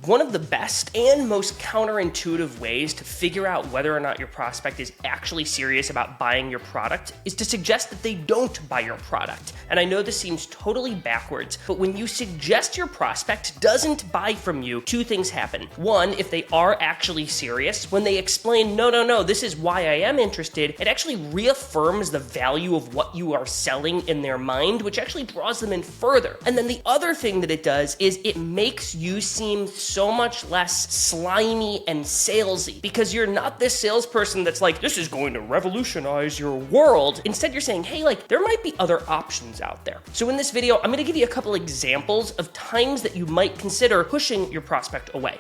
One of the best and most counterintuitive ways to figure out whether or not your prospect is actually serious about buying your product is to suggest that they don't buy your product. And I know this seems totally backwards, but when you suggest your prospect doesn't buy from you, two things happen. One, if they are actually serious, when they explain, no, this is why I am interested, it actually reaffirms the value of what you are selling in their mind, which actually draws them in further. And then the other thing that it does is it makes you seem so much less slimy and salesy, because you're not this salesperson that's like, this is going to revolutionize your world. Instead, you're saying, hey, like, there might be other options out there. So in this video, I'm going to give you a couple examples of times that you might consider pushing your prospect away.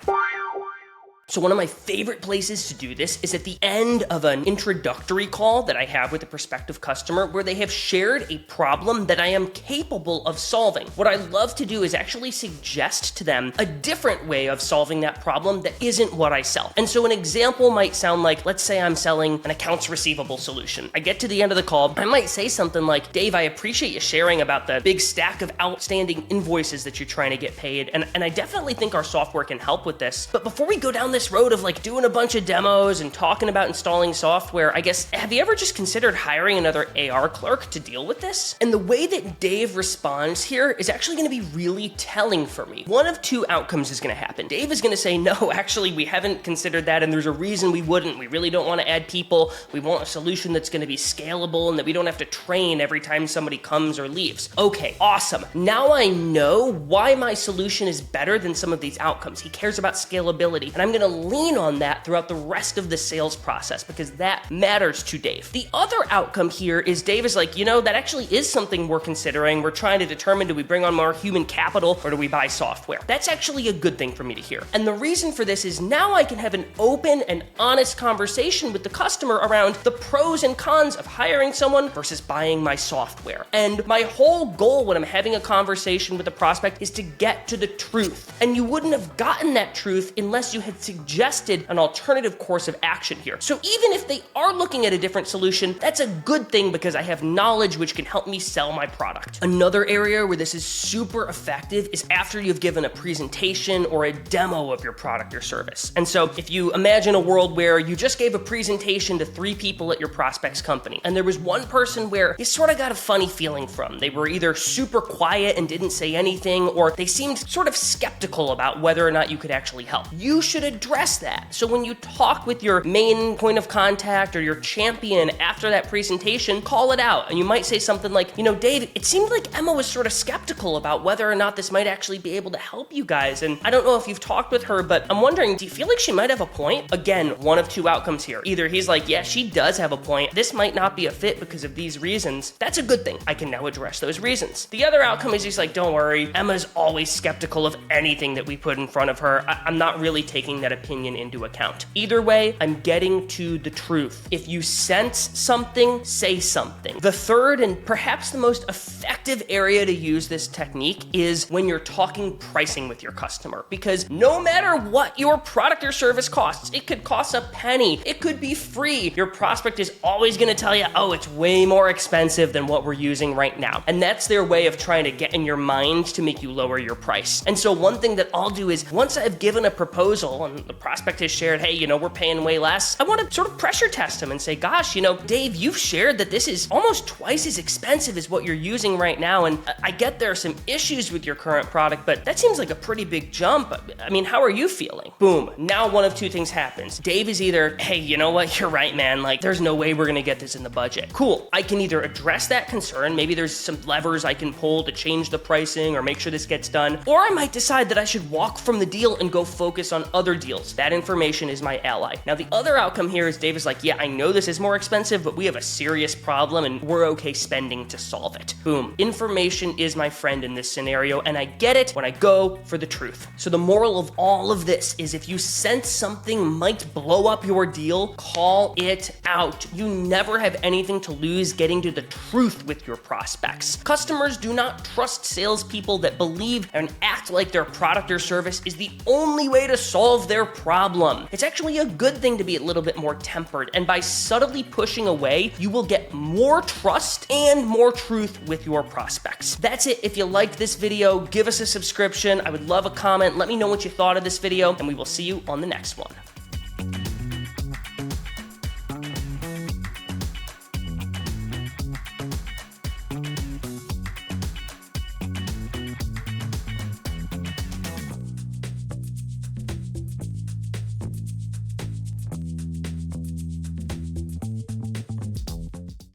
So one of my favorite places to do this is at the end of an introductory call that I have with a prospective customer where they have shared a problem that I am capable of solving. What I love to do is actually suggest to them a different way of solving that problem that isn't what I sell. And so an example might sound like, let's say I'm selling an accounts receivable solution. I get to the end of the call, I might say something like, Dave, I appreciate you sharing about the big stack of outstanding invoices that you're trying to get paid. And I definitely think our software can help with this. But before we go down this road of like doing a bunch of demos and talking about installing software, I guess, have you ever just considered hiring another AR clerk to deal with this? And the way that Dave responds here is actually going to be really telling for me. One of two outcomes is going to happen. Dave is going to say, no, actually, we haven't considered that, and there's a reason we wouldn't. We really don't want to add people. We want a solution that's going to be scalable and that we don't have to train every time somebody comes or leaves. Okay, awesome. Now I know why my solution is better than some of these outcomes. He cares about scalability, and I'm going to lean on that throughout the rest of the sales process because that matters to Dave. The other outcome here is Dave is like, that actually is something we're considering. We're trying to determine, do we bring on more human capital or do we buy software? That's actually a good thing for me to hear. And the reason for this is now I can have an open and honest conversation with the customer around the pros and cons of hiring someone versus buying my software. And my whole goal when I'm having a conversation with a prospect is to get to the truth. And you wouldn't have gotten that truth unless you had suggested an alternative course of action here. So even if they are looking at a different solution, that's a good thing because I have knowledge which can help me sell my product. Another area where this is super effective is after you've given a presentation or a demo of your product or service. And so if you imagine a world where you just gave a presentation to 3 people at your prospect's company, and there was one person where you sort of got a funny feeling from. They were either super quiet and didn't say anything, or they seemed sort of skeptical about whether or not you could actually help. You should address that. So when you talk with your main point of contact or your champion after that presentation, call it out. And you might say something like, Dave, it seemed like Emma was sort of skeptical about whether or not this might actually be able to help you guys. And I don't know if you've talked with her, but I'm wondering, do you feel like she might have a point? Again, one of two outcomes here. Either he's like, yeah, she does have a point. This might not be a fit because of these reasons. That's a good thing. I can now address those reasons. The other outcome is he's like, don't worry. Emma's always skeptical of anything that we put in front of her. I'm not really taking that opinion into account. Either way, I'm getting to the truth. If you sense something, say something. The third and perhaps the most effective area to use this technique is when you're talking pricing with your customer. Because no matter what your product or service costs, it could cost a penny, it could be free, your prospect is always going to tell you, oh, it's way more expensive than what we're using right now. And that's their way of trying to get in your mind to make you lower your price. And so one thing that I'll do is once I've given a proposal and the prospect has shared, hey, we're paying way less, I want to sort of pressure test him and say, gosh, Dave, you've shared that this is almost twice as expensive as what you're using right now. And I get there are some issues with your current product, but that seems like a pretty big jump. I mean, how are you feeling? Boom. Now one of two things happens. Dave is either, hey, you know what? You're right, man. Like, there's no way we're going to get this in the budget. Cool. I can either address that concern. Maybe there's some levers I can pull to change the pricing or make sure this gets done. Or I might decide that I should walk from the deal and go focus on other deals. That information is my ally. Now, the other outcome here is Dave is like, yeah, I know this is more expensive, but we have a serious problem and we're okay spending to solve it. Boom. Information is my friend in this scenario, and I get it when I go for the truth. So the moral of all of this is if you sense something might blow up your deal, call it out. You never have anything to lose getting to the truth with your prospects. Customers do not trust salespeople that believe and act like their product or service is the only way to solve their their problem. It's actually a good thing to be a little bit more tempered, and by subtly pushing away, you will get more trust and more truth with your prospects. That's it. If you liked this video, give us a subscription. I would love a comment. Let me know what you thought of this video, and we will see you on the next one.